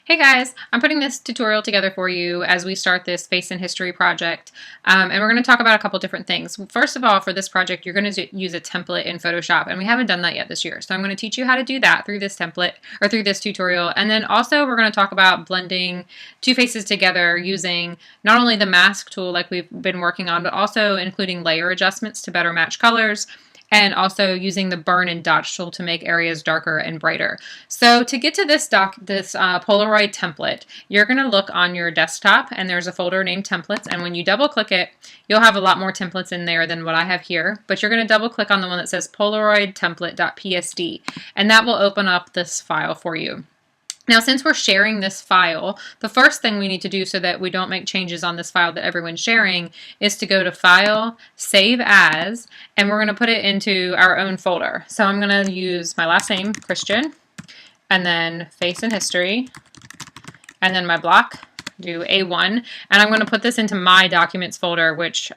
Hey guys, I'm putting this tutorial together for you as we start this Face and History project. And we're going to talk about a couple different things. First of all, for this project, you're going to use a template in Photoshop, and we haven't done that yet this year. So I'm going to teach you how to do that through this template or through this tutorial. And then also we're going to talk about blending two faces together using not only the mask tool like we've been working on, but also including layer adjustments to better match colors, and also using the burn and dodge tool to make areas darker and brighter. So to get to this Polaroid template, you're going to look on your desktop and there's a folder named templates, and when you double click it, you'll have a lot more templates in there than what I have here, but you're going to double click on the one that says Polaroid template.psd, and that will open up this file for you. Now, since we're sharing this file, the first thing we need to do so that we don't make changes on this file that everyone's sharing is to go to File, Save As, and we're going to put it into our own folder. So I'm going to use my last name, Christian, and then Face and History, and then my block, do A1, and I'm going to put this into my documents folder, which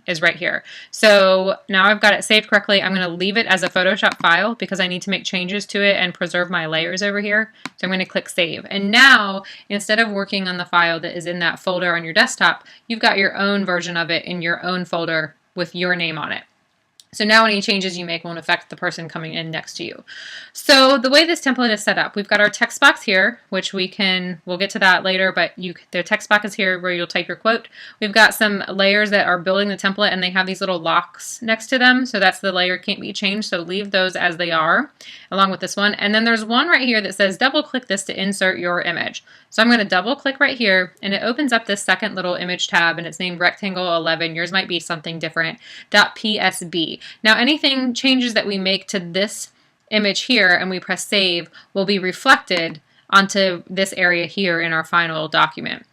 is right here. So now I've got it saved correctly. I'm going to leave it as a Photoshop file because I need to make changes to it and preserve my layers over here. So I'm going to click save. And now, instead of working on the file that is in that folder on your desktop, you've got your own version of it in your own folder with your name on it. So now any changes you make won't affect the person coming in next to you. So the way this template is set up, we've got our text box here, which we'll get to that later, but the text box is here where you'll type your quote. We've got some layers that are building the template and they have these little locks next to them. So that's the layer can't be changed. So leave those as they are along with this one. And then there's one right here that says double click this to insert your image. So I'm going to double click right here and it opens up this second little image tab and it's named rectangle 11. Yours might be something different, .psb. Now anything changes that we make to this image here and we press save will be reflected onto this area here in our final document.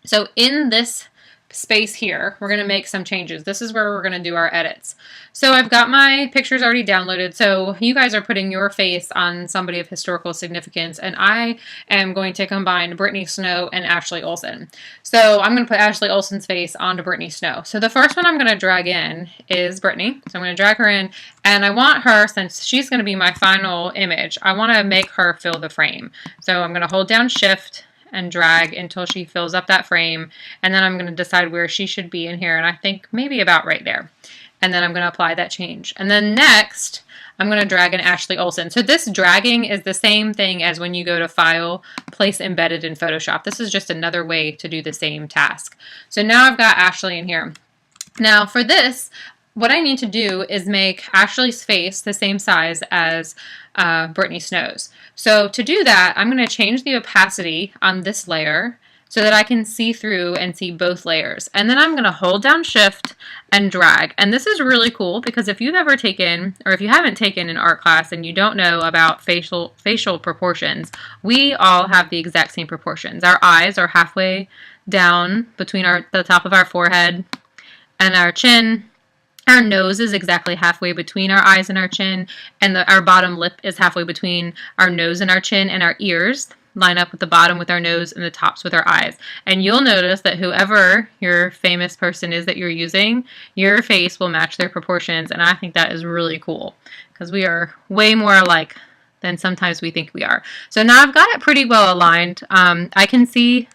So in this space here, we're going to make some changes. This is where we're going to do our edits. So I've got my pictures already downloaded. So you guys are putting your face on somebody of historical significance, and I am going to combine Brittany Snow and Ashley Olsen. So I'm going to put Ashley Olsen's face onto Brittany Snow. So the first one I'm going to drag in is Brittany. So I'm going to drag her in, and I want her, since she's going to be my final image, I want to make her fill the frame. So I'm going to hold down Shift and drag until she fills up that frame, and then I'm going to decide where she should be in here, and I think maybe about right there. And then I'm going to apply that change. And then next, I'm going to drag in Ashley Olsen. So this dragging is the same thing as when you go to File, Place Embedded in Photoshop. This is just another way to do the same task. So now I've got Ashley in here. Now for this, what I need to do is make Ashley's face the same size as Brittany Snow's. So to do that, I'm going to change the opacity on this layer so that I can see through and see both layers. And then I'm going to hold down Shift and drag. And this is really cool because if you've ever taken, or if you haven't taken an art class and you don't know about facial proportions, we all have the exact same proportions. Our eyes are halfway down between the top of our forehead and our chin. Our nose is exactly halfway between our eyes and our chin, and our bottom lip is halfway between our nose and our chin, and our ears line up with the bottom with our nose and the tops with our eyes. And you'll notice that whoever your famous person is that you're using, your face will match their proportions, and I think that is really cool because we are way more alike than sometimes we think we are. So now I've got it pretty well aligned. I can see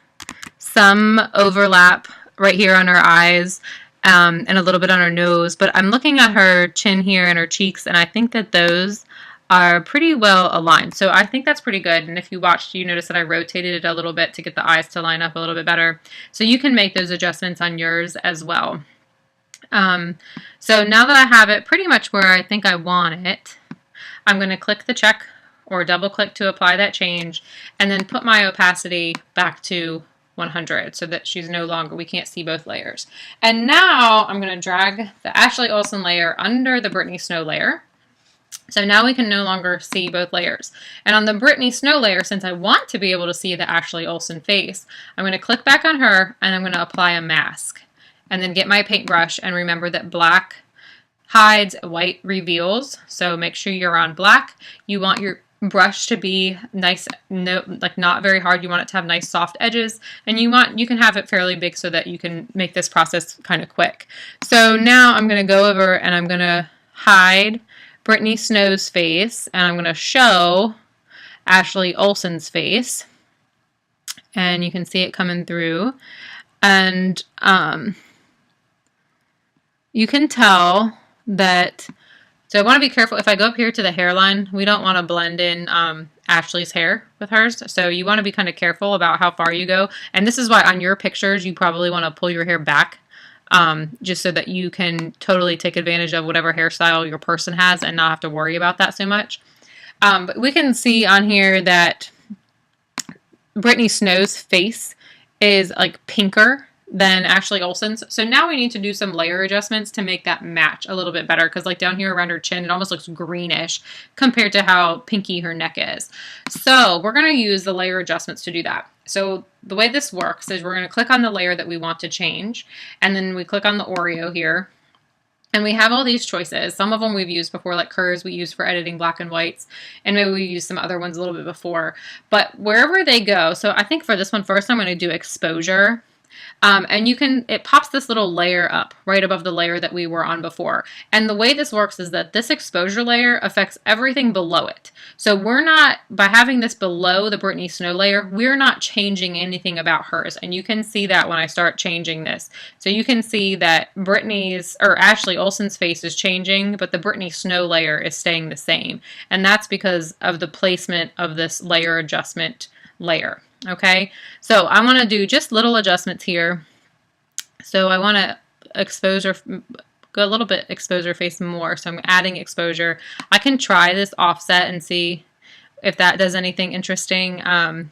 some overlap right here on her eyes, and a little bit on her nose, but I'm looking at her chin here and her cheeks, and I think that those are pretty well aligned. So I think that's pretty good. And if you watched, you notice that I rotated it a little bit to get the eyes to line up a little bit better. So you can make those adjustments on yours as well. So now that I have it pretty much where I think I want it, I'm going to click the check or double click to apply that change, and then put my opacity back to 100 so that we can't see both layers. And now I'm going to drag the Ashley Olsen layer under the Brittany Snow layer. So now we can no longer see both layers. And on the Brittany Snow layer, since I want to be able to see the Ashley Olsen face, I'm going to click back on her and I'm going to apply a mask. And then get my paintbrush, and remember that black hides, white reveals. So make sure you're on black. You want your brush to be nice, not very hard. You want it to have nice soft edges, and you can have it fairly big so that you can make this process kind of quick. So now I'm going to go over and I'm going to hide Brittany Snow's face, and I'm going to show Ashley Olsen's face. and you can see it coming through. And you can tell that, so I want to be careful. If I go up here to the hairline, we don't want to blend in Ashley's hair with hers. So you want to be kind of careful about how far you go. And this is why on your pictures, you probably want to pull your hair back just so that you can totally take advantage of whatever hairstyle your person has and not have to worry about that so much. But we can see on here that Brittany Snow's face is like pinker than Ashley Olsen's. So now we need to do some layer adjustments to make that match a little bit better, because like down here around her chin, it almost looks greenish compared to how pinky her neck is. So we're going to use the layer adjustments to do that. So the way this works is we're going to click on the layer that we want to change, and then we click on the Oreo here. And we have all these choices. Some of them we've used before, like curves we use for editing black and whites, and maybe we used some other ones a little bit before. But wherever they go, so I think for this one first, I'm going to do exposure. And it pops this little layer up right above the layer that we were on before. And the way this works is that this exposure layer affects everything below it. So we're not, by having this below the Brittany Snow layer, we're not changing anything about hers. And you can see that when I start changing this. So you can see that Ashley Olsen's face is changing, but the Brittany Snow layer is staying the same. And that's because of the placement of this layer adjustment layer. Okay, so I want to do just little adjustments here. So I want to go a little bit exposure face more. So I'm adding exposure. I can try this offset and see if that does anything interesting. I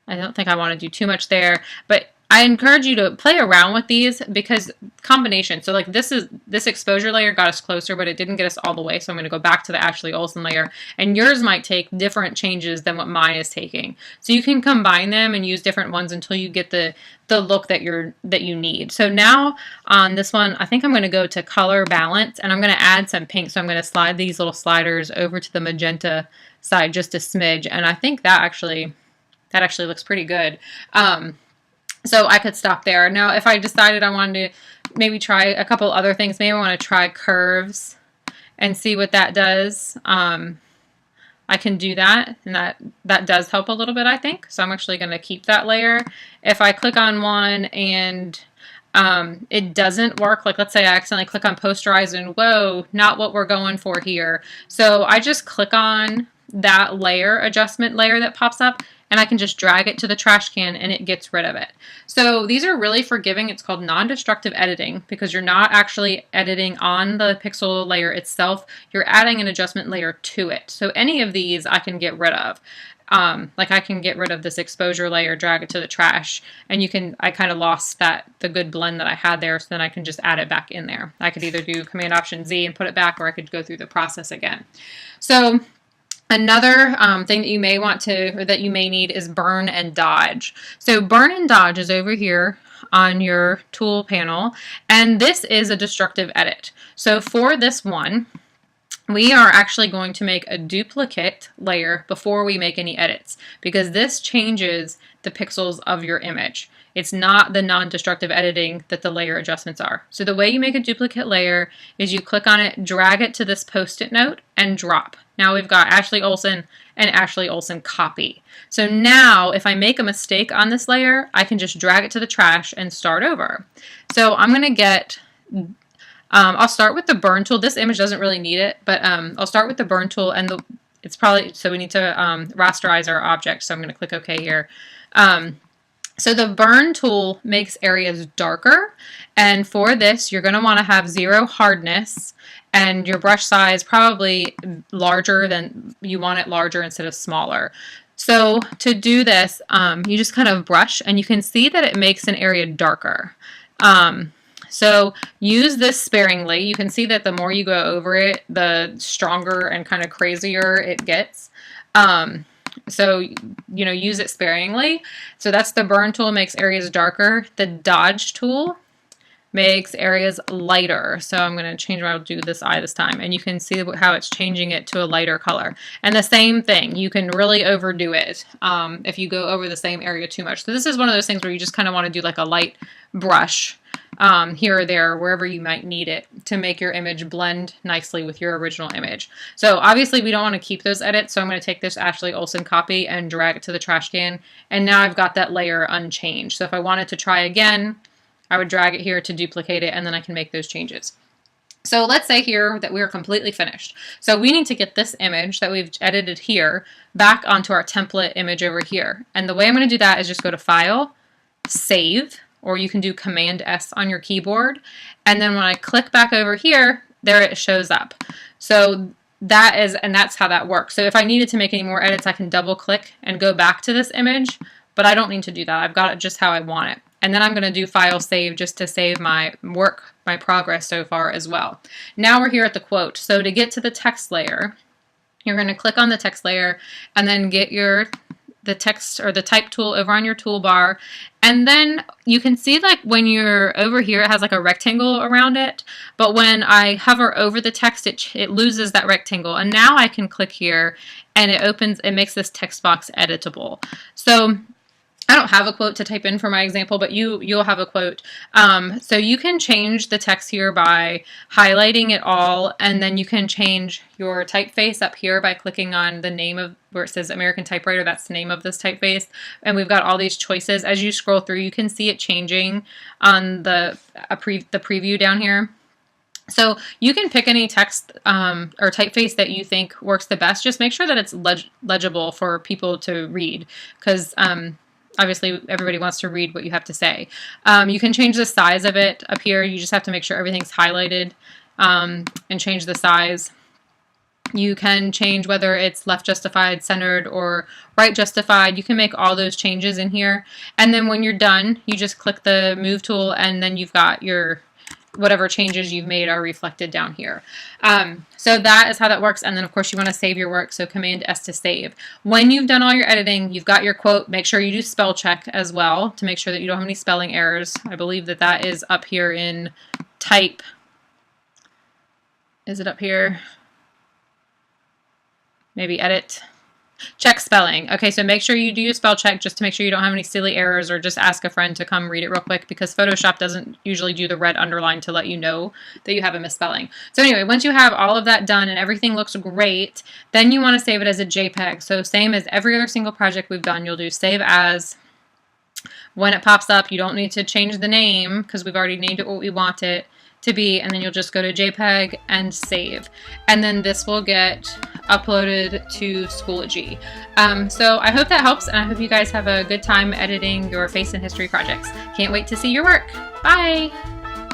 don't think I want to do too much there, but I encourage you to play around with these because combination. So like this exposure layer got us closer, but it didn't get us all the way. So I'm going to go back to the Ashley Olsen layer, and yours might take different changes than what mine is taking. So you can combine them and use different ones until you get the look that you need. So now on this one, I think I'm going to go to color balance, and I'm going to add some pink. So I'm going to slide these little sliders over to the magenta side just a smidge, and I think that actually looks pretty good. So I could stop there. Now, if I decided I wanted to maybe try a couple other things, maybe I want to try curves and see what that does. I can do that, and that does help a little bit, I think. So I'm actually going to keep that layer. If I click on one and it doesn't work, like let's say I accidentally click on posterize and whoa, not what we're going for here. So I just click on that layer adjustment layer that pops up, and I can just drag it to the trash can and it gets rid of it. So these are really forgiving. It's called non-destructive editing because you're not actually editing on the pixel layer itself. You're adding an adjustment layer to it. So any of these I can get rid of. Like I can get rid of this exposure layer, drag it to the trash, and I kind of lost the good blend that I had there, so then I can just add it back in there. I could either do Command Option Z and put it back, or I could go through the process again. So another thing that you may want to, or that you may need, is burn and dodge. So burn and dodge is over here on your tool panel, and this is a destructive edit. So for this one, we are actually going to make a duplicate layer before we make any edits, because this changes the pixels of your image. It's not the non-destructive editing that the layer adjustments are. So the way you make a duplicate layer is you click on it, drag it to this post-it note, and drop. Now we've got Ashley Olsen and Ashley Olsen copy. So now if I make a mistake on this layer, I can just drag it to the trash and start over. So I'm going to get, I'll start with the burn tool. This image doesn't really need it, but I'll start with the burn tool, and it's probably, so we need to rasterize our object. So I'm going to click OK here. So the burn tool makes areas darker, and for this you're going to want to have 0 hardness, and your brush size probably larger than you want it, larger instead of smaller. So to do this, you just kind of brush, and you can see that it makes an area darker. So use this sparingly. You can see that the more you go over it, the stronger and kind of crazier it gets. So, use it sparingly. So that's the burn tool, makes areas darker. The dodge tool makes areas lighter. So I'm going to change, I'll do this eye this time, and you can see how it's changing it to a lighter color. And the same thing, you can really overdo it if you go over the same area too much. So this is one of those things where you just kind of want to do like a light brush here or there, wherever you might need it to make your image blend nicely with your original image. So obviously we don't want to keep those edits, so I'm going to take this Ashley Olsen copy and drag it to the trash can, and now I've got that layer unchanged. So if I wanted to try again, I would drag it here to duplicate it, and then I can make those changes. So let's say here that we're completely finished. So we need to get this image that we've edited here back onto our template image over here. And the way I'm going to do that is just go to File, Save, or you can do Command S on your keyboard. And then when I click back over here, there it shows up. So that's how that works. So if I needed to make any more edits, I can double click and go back to this image, but I don't need to do that. I've got it just how I want it. And then I'm going to do File Save just to save my work, my progress so far as well. Now we're here at the quote. So to get to the text layer, you're going to click on the text layer and then get the text or the type tool over on your toolbar. And then you can see like when you're over here, it has like a rectangle around it. But when I hover over the text, it loses that rectangle. And now I can click here and it makes this text box editable. So I don't have a quote to type in for my example, but you'll have a quote. So you can change the text here by highlighting it all, and then you can change your typeface up here by clicking on the name of where it says American Typewriter. That's the name of this typeface, and we've got all these choices. As you scroll through, you can see it changing on the preview down here. So you can pick any text or typeface that you think works the best. Just make sure that it's legible for people to read, because obviously, everybody wants to read what you have to say. You can change the size of it up here. You just have to make sure everything's highlighted and change the size. You can change whether it's left justified, centered, or right justified. You can make all those changes in here. And then when you're done, you just click the Move tool, and then you've got your whatever changes you've made are reflected down here. So that is how that works. And then of course you want to save your work, so Command S to save. When you've done all your editing, you've got your quote, make sure you do spell check as well to make sure that you don't have any spelling errors. I believe that that is up here in type. Is it up here? Maybe edit. Check spelling. Okay, so make sure you do your spell check just to make sure you don't have any silly errors, or just ask a friend to come read it real quick, because Photoshop doesn't usually do the red underline to let you know that you have a misspelling. So anyway, once you have all of that done and everything looks great, then you want to save it as a JPEG. So same as every other single project we've done, you'll do Save As. When it pops up, you don't need to change the name because we've already named it what we want it to be, and then you'll just go to JPEG and save, and then this will get uploaded to Schoology. So I hope that helps, and I hope you guys have a good time editing your Face in History projects. Can't wait to see your work. Bye!